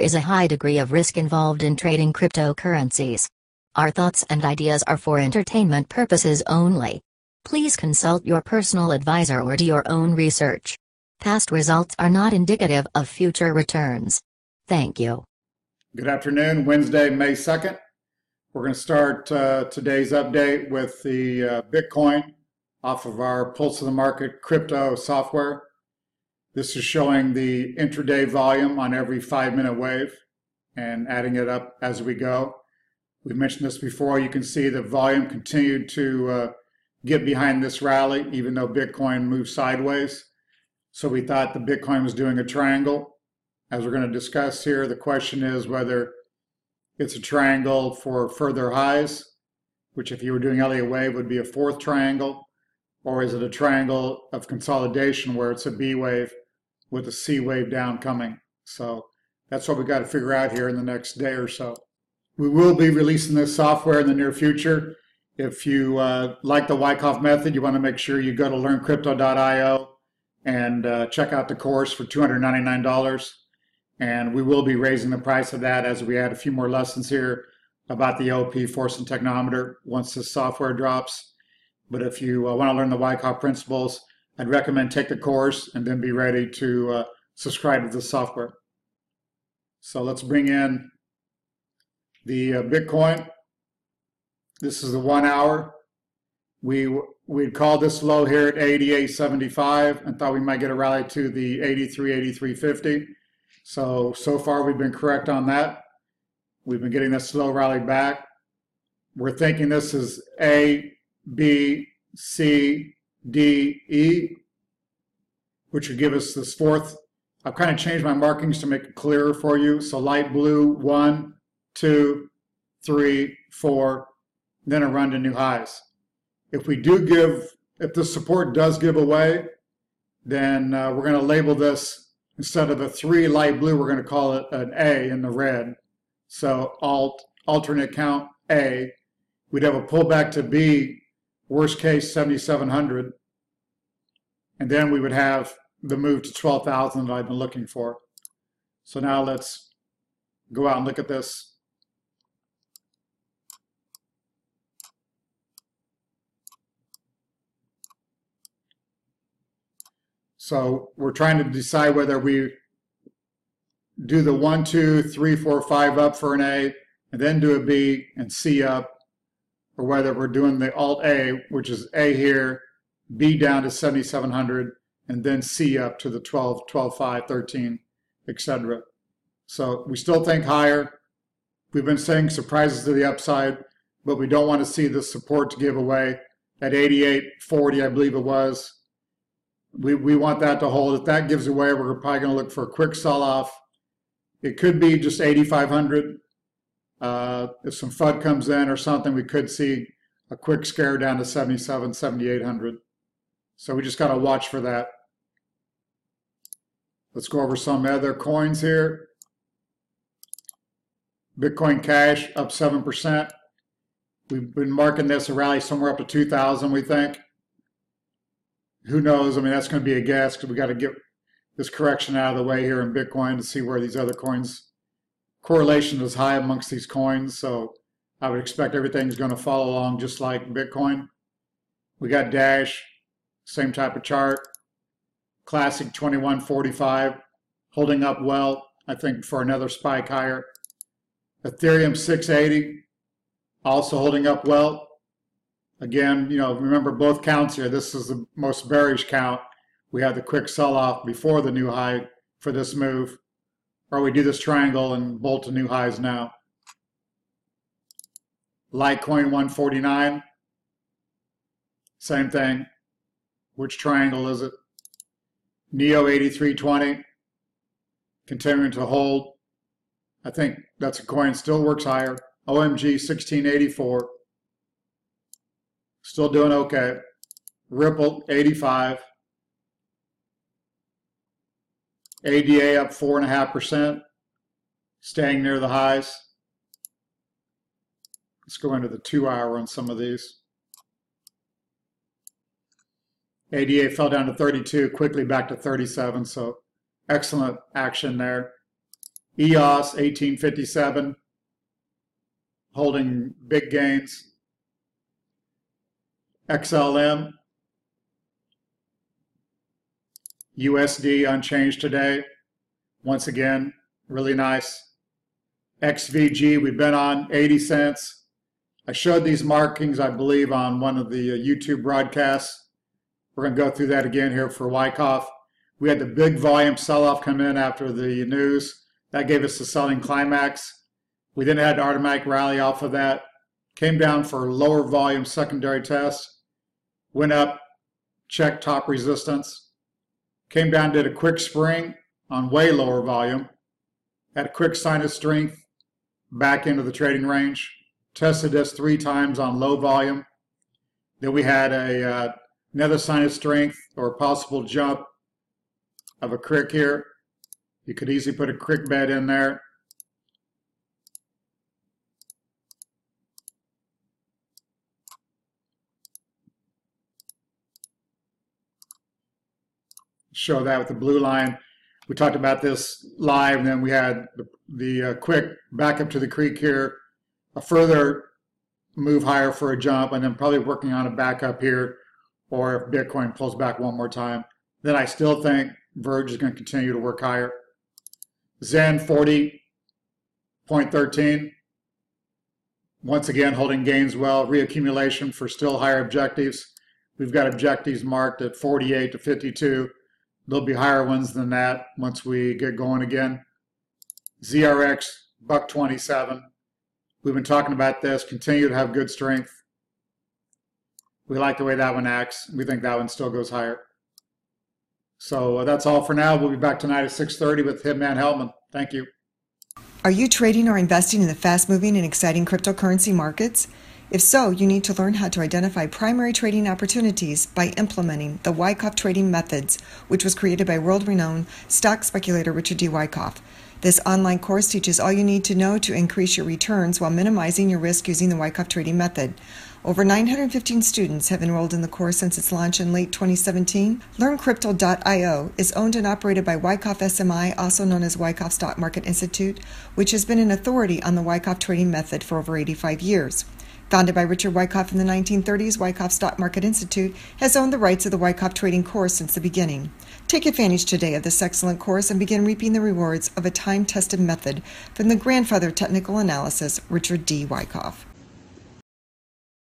is a high degree of risk involved in trading cryptocurrencies. Our thoughts and ideas are for entertainment purposes only. Please consult your personal advisor or do your own research. Past results are not indicative of future returns. Thank you. Good afternoon, Wednesday, May 2nd. We're going to start today's update with the Bitcoin off of our Pulse of the Market crypto software. This is showing the intraday volume on every 5-minute wave and adding it up as we go. We mentioned this before. You can see the volume continued to get behind this rally, even though Bitcoin moved sideways. So we thought the Bitcoin was doing a triangle. As we're going to discuss here, the question is whether it's a triangle for further highs, which if you were doing Elliott wave would be a fourth triangle, or is it a triangle of consolidation where it's a B wave with a C wave down coming? So that's what we got to figure out here in the next day or so. We will be releasing this software in the near future. If you like the Wyckoff method, you want to make sure you go to learncrypto.io and check out the course for $299. And we will be raising the price of that as we add a few more lessons here about the LP force and technometer once this software drops. But if you want to learn the Wyckoff principles, I'd recommend take the course and then be ready to subscribe to the software. So let's bring in the Bitcoin. This is the 1 hour. We'd called this low here at 88.75 and thought we might get a rally to the 83.50. So far we've been correct on that. We've been getting this slow rally back. We're thinking this is A, B, C, D, E, which would give us this fourth. I've kind of changed my markings to make it clearer for you. So light blue, 1, 2, 3, 4, then a run to new highs. If this support does give away, then we're going to label this, instead of a 3 light blue, we're going to call it an A in the red. So alternate count A. We'd have a pullback to B, worst case 7,700. And then we would have the move to 12,000 that I've been looking for. So now let's go out and look at this. So we're trying to decide whether we do the 1, 2, 3, 4, 5 up for an A, and then do a B and C up, or whether we're doing the Alt A, which is A here, B down to 7,700, and then C up to the 12, 12, 5, 13, etc. So we still think higher. We've been saying surprises to the upside, but we don't want to see the support to give away at 88.40, I believe it was. We want that to hold. If that gives away, we're probably going to look for a quick sell-off. It could be just 8,500. If some FUD comes in or something, we could see a quick scare down to 77, 7,800. So we just got to watch for that. Let's go over some other coins here. Bitcoin Cash up 7%. We've been marking this a rally somewhere up to 2,000, we think. Who knows? I mean, that's going to be a guess because we got to get this correction out of the way here in Bitcoin to see where these other coins, correlation is high amongst these coins. So I would expect everything's going to follow along just like Bitcoin. We got Dash, same type of chart. Classic 2145, holding up well, I think, for another spike higher. Ethereum 680, also holding up well. Again, remember both counts here. This is the most bearish count. We had the quick sell-off before the new high for this move. Or we do this triangle and bolt to new highs now. Litecoin 149. Same thing. Which triangle is it? Neo 8320. Continuing to hold. I think that's a coin, still works higher. OMG 1684. Still doing okay. Ripple 85. ADA up 4.5%. Staying near the highs. Let's go into the 2-hour on some of these. ADA fell down to 32, quickly back to 37, so excellent action there. EOS 1857, holding big gains. XLM, USD unchanged today. Once again, really nice. XVG, we've been on 80 cents. I showed these markings, I believe, on one of the YouTube broadcasts. We're going to go through that again here for Wyckoff. We had the big volume sell-off come in after the news. That gave us the selling climax. We then had an automatic rally off of that. Came down for lower volume secondary test. Went up, checked top resistance. Came down, did a quick spring on way lower volume. Had a quick sign of strength back into the trading range. Tested this 3 times on low volume. Then we had another sign of strength or possible jump of a crick here. You could easily put a crick bed in there. Show that with the blue line. We talked about this live, and then we had the quick back up to the creek here, a further move higher for a jump, and then probably working on a back up here, or if Bitcoin pulls back one more time. Then I still think Verge is going to continue to work higher. Zen 40.13. Once again, holding gains well. Reaccumulation for still higher objectives. We've got objectives marked at 48 to 52. There'll be higher ones than that once we get going again. ZRX, $1.27. We've been talking about this. Continue to have good strength. We like the way that one acts. We think that one still goes higher. So that's all for now. We'll be back tonight at 6:30 with Hitman Hellman. Thank you. Are you trading or investing in the fast-moving and exciting cryptocurrency markets? If so, you need to learn how to identify primary trading opportunities by implementing the Wyckoff trading methods, which was created by world-renowned stock speculator Richard D. Wyckoff. This online course teaches all you need to know to increase your returns while minimizing your risk using the Wyckoff trading method. Over 915 students have enrolled in the course since its launch in late 2017. LearnCrypto.io is owned and operated by Wyckoff SMI, also known as Wyckoff Stock Market Institute, which has been an authority on the Wyckoff trading method for over 85 years. Founded by Richard Wyckoff in the 1930s, Wyckoff Stock Market Institute has owned the rights of the Wyckoff trading course since the beginning. Take advantage today of this excellent course and begin reaping the rewards of a time-tested method from the grandfather of technical analysis, Richard D. Wyckoff.